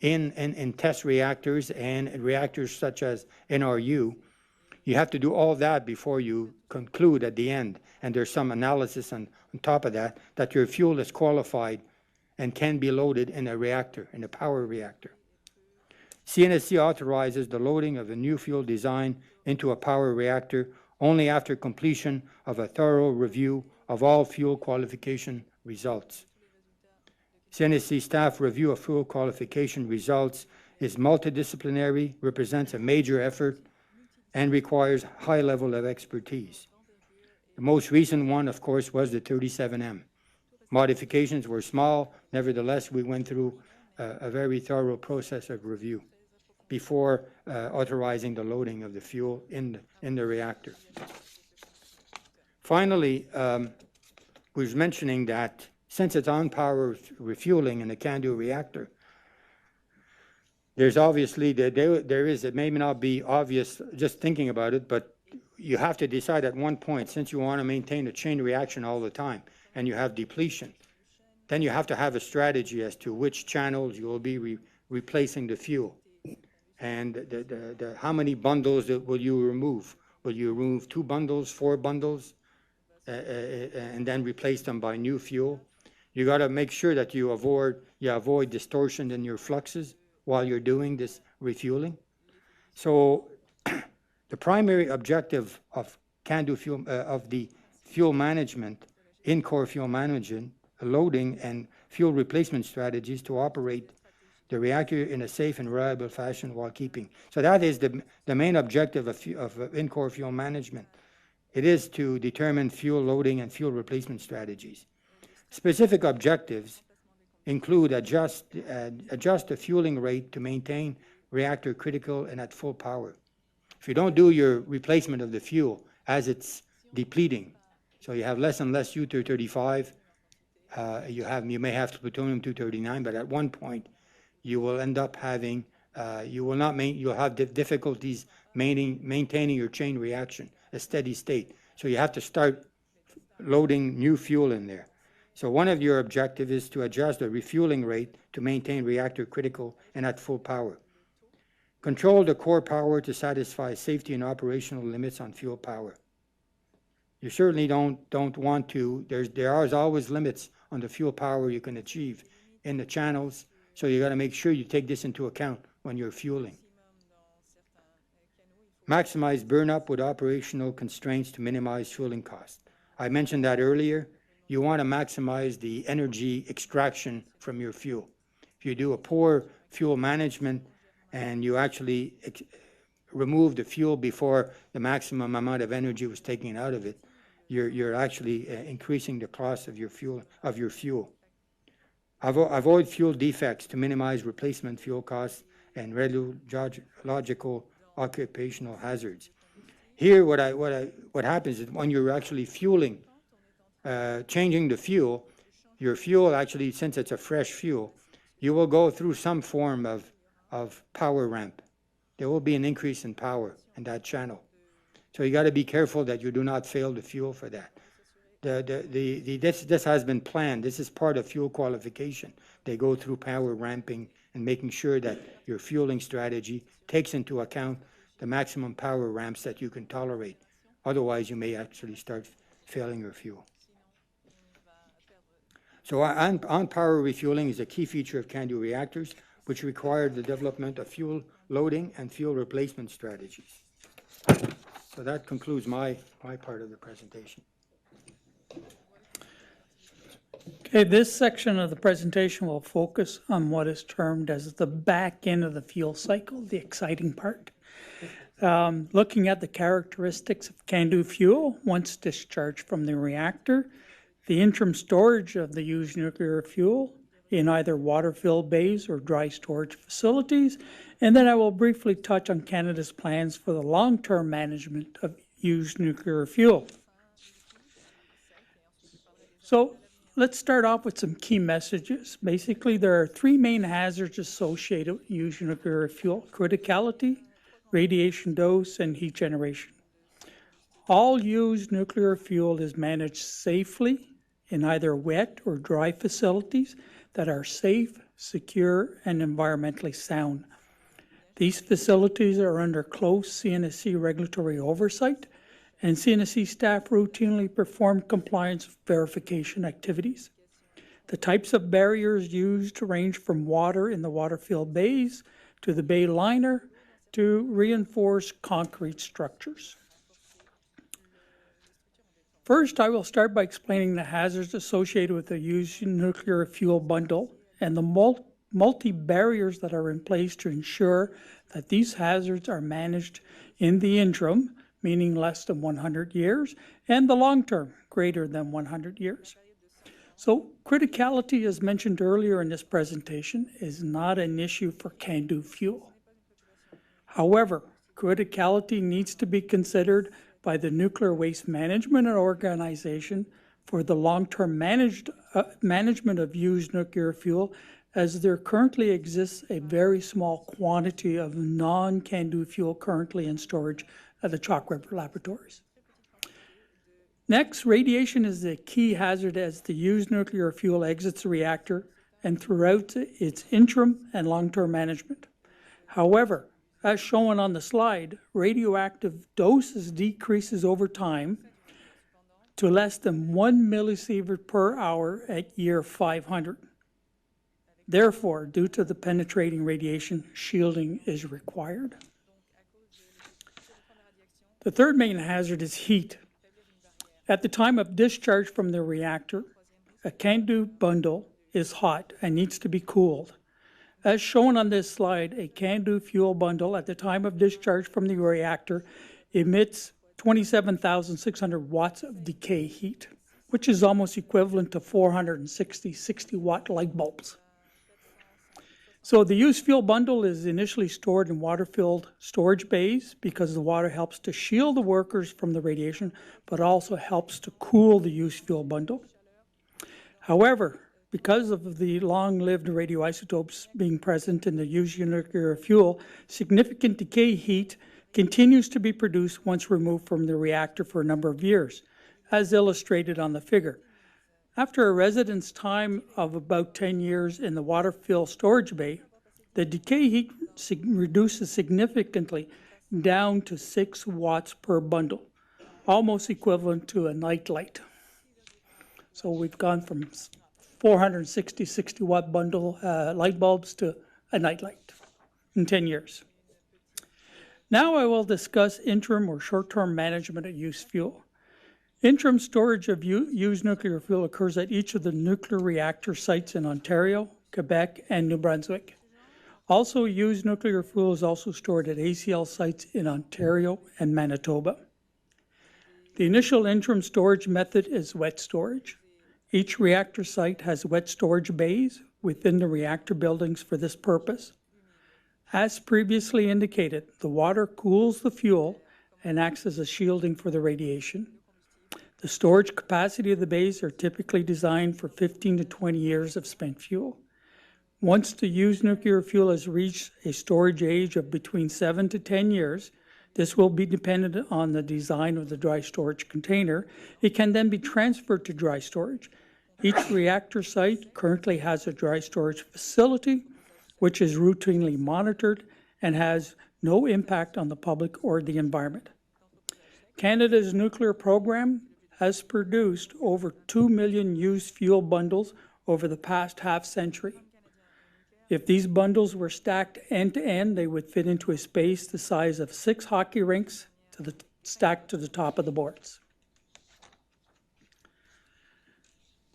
in test reactors and reactors such as NRU, you have to do all that before you conclude at the end. And there's some analysis on top of that your fuel is qualified and can be loaded in a reactor, in a power reactor. CNSC authorizes the loading of a new fuel design into a power reactor only after completion of a thorough review of all fuel qualification results. CNSC staff review of fuel qualification results is multidisciplinary, represents a major effort, and requires high level of expertise. The most recent one, of course, was the 37M. Modifications were small. Nevertheless, we went through a very thorough process of review before authorizing the loading of the fuel in the reactor. Finally, we was mentioning that since it's on-power refueling in a CANDU reactor, there's obviously, it may not be obvious just thinking about it, but you have to decide at one point, since you want to maintain a chain reaction all the time and you have depletion, then you have to have a strategy as to which channels you will be replacing the fuel. And how many bundles will you remove? Will you remove 2 bundles, 4 bundles, and then replace them by new fuel? You got to make sure that you avoid distortion in your fluxes while you're doing this refueling. So the primary objective of CANDU fuel, of the fuel management, in-core fuel management, loading and fuel replacement strategies to operate the reactor in a safe and reliable fashion while keeping. So that is the main objective of in-core fuel management. It is to determine fuel loading and fuel replacement strategies. Specific objectives include adjust the fueling rate to maintain reactor critical and at full power. If you don't do your replacement of the fuel as it's depleting, so you have less and less U-235, you may have plutonium-239, but at one point you will end up having you'll have difficulties maintaining your chain reaction, a steady state. So you have to start loading new fuel in there. So one of your objectives is to adjust the refueling rate to maintain reactor critical and at full power. Control the core power to satisfy safety and operational limits on fuel power. You certainly don't want to, there are always limits on the fuel power you can achieve in the channels, so you got to make sure you take this into account when you're fueling. Maximize burn-up with operational constraints to minimize fueling costs. I mentioned that earlier. You want to maximize the energy extraction from your fuel. If you do a poor fuel management and you actually remove the fuel before the maximum amount of energy was taken out of it, you're actually increasing the cost of your fuel. Avoid fuel defects to minimize replacement fuel costs and radiological occupational hazards. Here, what happens is when you're actually fueling, changing the fuel, your fuel actually, since it's a fresh fuel, you will go through some form of power ramp. There will be an increase in power in that channel. So you got to be careful that you do not fail the fuel for that. This has been planned. This is part of fuel qualification. They go through power ramping and making sure that your fueling strategy takes into account the maximum power ramps that you can tolerate. Otherwise, you may actually start failing your fuel. So on-power refueling is a key feature of CANDU reactors, which require the development of fuel loading and fuel replacement strategies. So that concludes my part of the presentation. Okay, this section of the presentation will focus on what is termed as the back end of the fuel cycle, the exciting part. Looking at the characteristics of CANDU fuel once discharged from the reactor, the interim storage of the used nuclear fuel in either water-filled bays or dry storage facilities, and then I will briefly touch on Canada's plans for the long-term management of used nuclear fuel. So let's start off with some key messages. Basically, there are three main hazards associated with used nuclear fuel: criticality, radiation dose, and heat generation. All used nuclear fuel is managed safely in either wet or dry facilities that are safe, secure, and environmentally sound. These facilities are under close CNSC regulatory oversight, and CNSC staff routinely perform compliance verification activities. The types of barriers used range from water in the water-filled bays to the bay liner to reinforced concrete structures. First, I will start by explaining the hazards associated with the used nuclear fuel bundle and the multi-barriers that are in place to ensure that these hazards are managed in the interim, meaning less than 100 years, and the long term, greater than 100 years. So criticality, as mentioned earlier in this presentation, is not an issue for CANDU fuel. However, criticality needs to be considered by the Nuclear Waste Management Organization for the long-term management of used nuclear fuel, as there currently exists a very small quantity of non-CANDU fuel currently in storage at the Chalk River laboratories. Next, radiation is the key hazard as the used nuclear fuel exits the reactor and throughout its interim and long-term management. However, as shown on the slide, radioactive doses decreases over time to less than 1 millisievert per hour at year 500. Therefore, due to the penetrating radiation, shielding is required. The third main hazard is heat. At the time of discharge from the reactor, a CANDU bundle is hot and needs to be cooled. As shown on this slide, a CANDU fuel bundle at the time of discharge from the reactor emits 27,600 watts of decay heat. which is almost equivalent to 460 60-watt light bulbs. So the used fuel bundle is initially stored in water-filled storage bays because the water helps to shield the workers from the radiation, but also helps to cool the used fuel bundle. However, because of the long-lived radioisotopes being present in the used nuclear fuel, significant decay heat continues to be produced once removed from the reactor for a number of years, as illustrated on the figure. After a residence time of about 10 years in the water-filled storage bay, the decay heat reduces significantly down to 6 watts per bundle, almost equivalent to a night light. So we've gone from 460 60-watt bundle light bulbs to a night light in 10 years. Now I will discuss interim or short-term management of used fuel. Interim storage of used nuclear fuel occurs at each of the nuclear reactor sites in Ontario, Quebec, and New Brunswick. Also, used nuclear fuel is also stored at ACL sites in Ontario and Manitoba. The initial interim storage method is wet storage. Each reactor site has wet storage bays within the reactor buildings for this purpose. As previously indicated, the water cools the fuel and acts as a shielding for the radiation. The storage capacity of the bays are typically designed for 15 to 20 years of spent fuel. Once the used nuclear fuel has reached a storage age of between 7 to 10 years, this will be dependent on the design of the dry storage container. It can then be transferred to dry storage. Each reactor site currently has a dry storage facility, which is routinely monitored and has no impact on the public or the environment. Canada's nuclear program has produced over 2 million used fuel bundles over the past half-century. If these bundles were stacked end-to-end, they would fit into a space the size of 6 hockey rinks stacked to the top of the boards.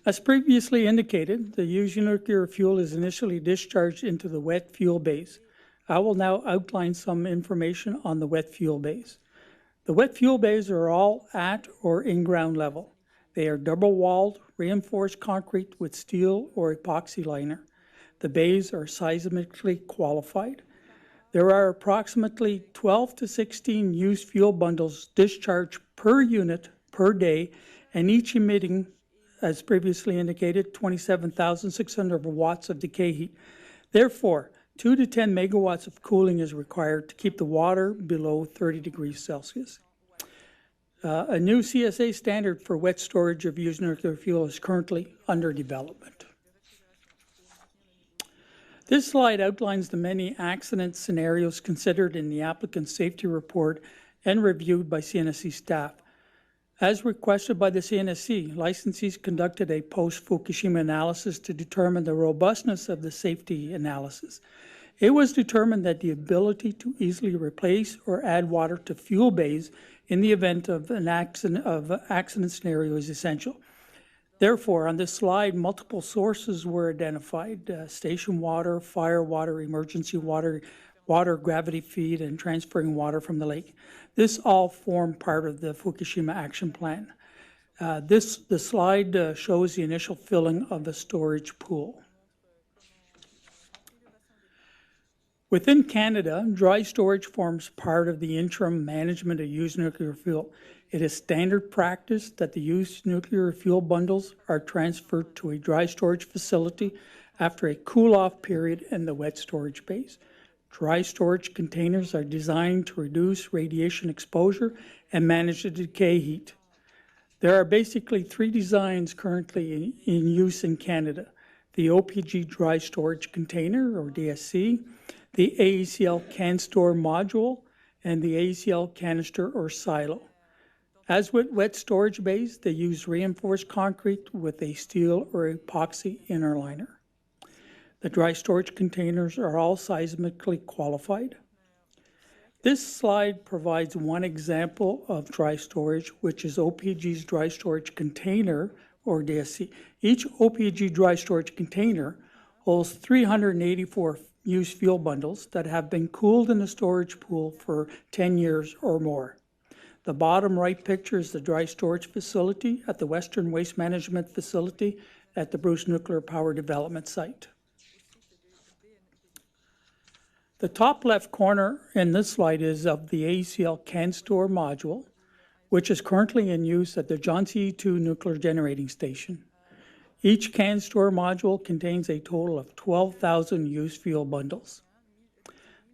As previously indicated, the used nuclear fuel is initially discharged into the wet fuel bays. I will now outline some information on the wet fuel bays. The wet fuel bays are all at or in ground level. They are double-walled, reinforced concrete with steel or epoxy liner. The bays are seismically qualified. There are approximately 12 to 16 used fuel bundles discharged per unit per day, and each emitting, as previously indicated, 27,600 watts of decay heat. Therefore, 2 to 10 megawatts of cooling is required to keep the water below 30 degrees Celsius. A new CSA standard for wet storage of used nuclear fuel is currently under development. This slide outlines the many accident scenarios considered in the applicant's safety report and reviewed by CNSC staff. As requested by the CNSC, licensees conducted a post-Fukushima analysis to determine the robustness of the safety analysis. It was determined that the ability to easily replace or add water to fuel bays in the event of an accident scenario is essential. Therefore, on this slide, multiple sources were identified: station water, fire water, emergency water, water gravity feed, and transferring water from the lake. This all form part of the Fukushima action plan. The slide shows the initial filling of the storage pool. Within Canada, dry storage forms part of the interim management of used nuclear fuel. It is standard practice that the used nuclear fuel bundles are transferred to a dry storage facility after a cool-off period in the wet storage bays. Dry storage containers are designed to reduce radiation exposure and manage the decay heat. There are basically 3 designs currently in use in Canada: the OPG dry storage container, or DSC, the AECL can store module, and the AECL canister or silo. As with wet storage bays, they use reinforced concrete with a steel or epoxy inner liner. The dry storage containers are all seismically qualified. This slide provides one example of dry storage, which is OPG's dry storage container, or DSC. Each OPG dry storage container holds 384 used fuel bundles that have been cooled in the storage pool for 10 years or more. The bottom right picture is the dry storage facility at the Western Waste Management Facility at the Bruce Nuclear Power Development Site. The top left corner in this slide is of the AECL CANSTOR module, which is currently in use at the Johnston 2 Nuclear Generating Station. Each CANSTOR module contains a total of 12,000 used fuel bundles.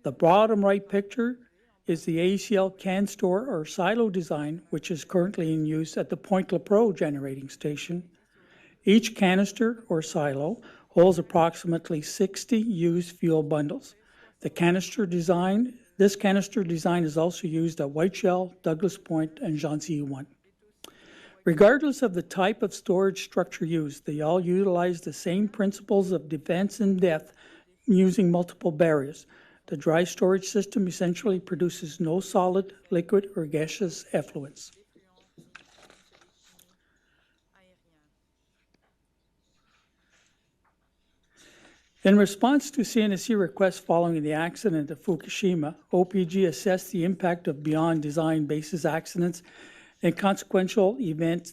The bottom right picture is the AECL CANSTOR or silo design, which is currently in use at the Point Lepreau Generating Station. Each canister or silo holds approximately 60 used fuel bundles. This canister design is also used at Whiteshell, Douglas Point, and Johnston 1. Regardless of the type of storage structure used, they all utilize the same principles of defense and depth using multiple barriers. The dry storage system essentially produces no solid, liquid, or gaseous effluents. In response to CNSC requests following the accident at Fukushima, OPG assessed the impact of beyond design basis accidents and consequential event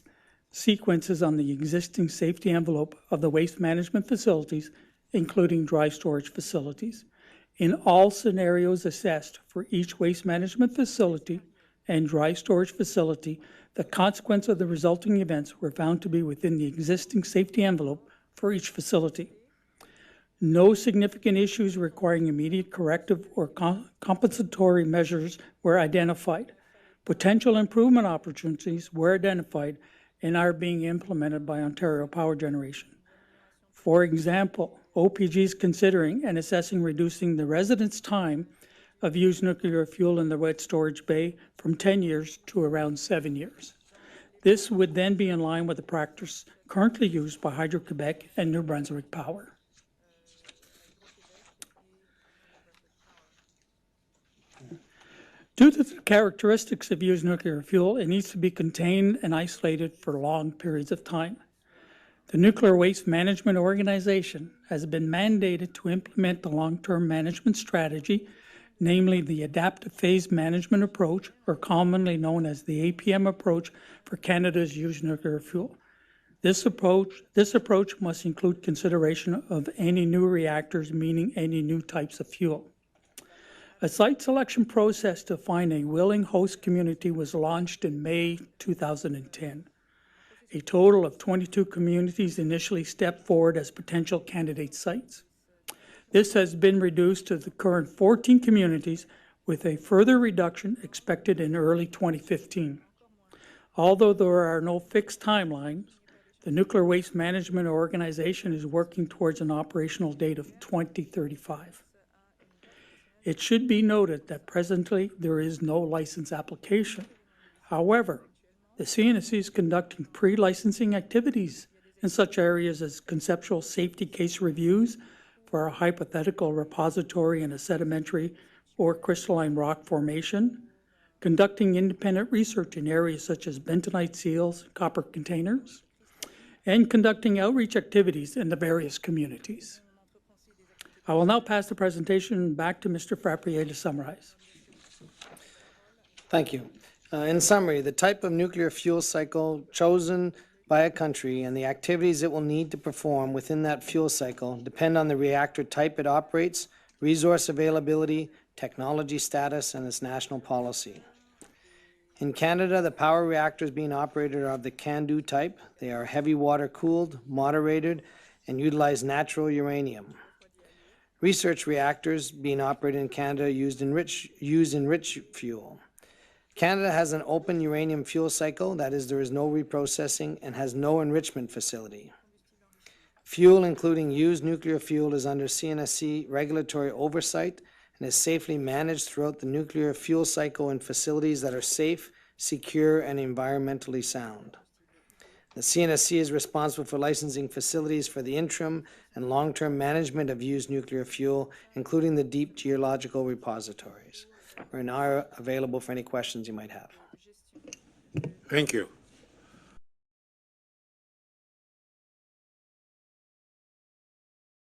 sequences on the existing safety envelope of the waste management facilities, including dry storage facilities. In all scenarios assessed for each waste management facility and dry storage facility, the consequence of the resulting events were found to be within the existing safety envelope for each facility. No significant issues requiring immediate corrective or compensatory measures were identified. Potential improvement opportunities were identified and are being implemented by Ontario Power Generation. For example, OPG is considering and assessing reducing the residence time of used nuclear fuel in the wet storage bay from 10 years to around 7 years. This would then be in line with the practice currently used by Hydro-Quebec and New Brunswick Power. Due to the characteristics of used nuclear fuel, it needs to be contained and isolated for long periods of time. The Nuclear Waste Management Organization has been mandated to implement the long-term management strategy, namely the Adaptive Phase Management Approach, or commonly known as the APM approach for Canada's used nuclear fuel. This approach must include consideration of any new reactors, meaning any new types of fuel. A site selection process to find a willing host community was launched in May 2010. A total of 22 communities initially stepped forward as potential candidate sites. This has been reduced to the current 14 communities, with a further reduction expected in early 2015. Although there are no fixed timelines, the Nuclear Waste Management Organization is working towards an operational date of 2035. It should be noted that presently there is no license application. However, the CNSC is conducting pre-licensing activities in such areas as conceptual safety case reviews for a hypothetical repository in a sedimentary or crystalline rock formation, conducting independent research in areas such as bentonite seals, copper containers, and conducting outreach activities in the various communities. I will now pass the presentation back to Mr. Frappier to summarize. Thank you. In summary, the type of nuclear fuel cycle chosen by a country and the activities it will need to perform within that fuel cycle depend on the reactor type it operates, resource availability, technology status, and its national policy. In Canada, the power reactors being operated are of the CANDU type. They are heavy water cooled, moderated, and utilize natural uranium. Research reactors being operated in Canada use enriched fuel. Canada has an open uranium fuel cycle, that is, there is no reprocessing, and has no enrichment facility. Fuel, including used nuclear fuel, is under CNSC regulatory oversight and is safely managed throughout the nuclear fuel cycle in facilities that are safe, secure, and environmentally sound. The CNSC is responsible for licensing facilities for the interim and long-term management of used nuclear fuel, including the deep geological repositories. We're now available for any questions you might have. Thank you.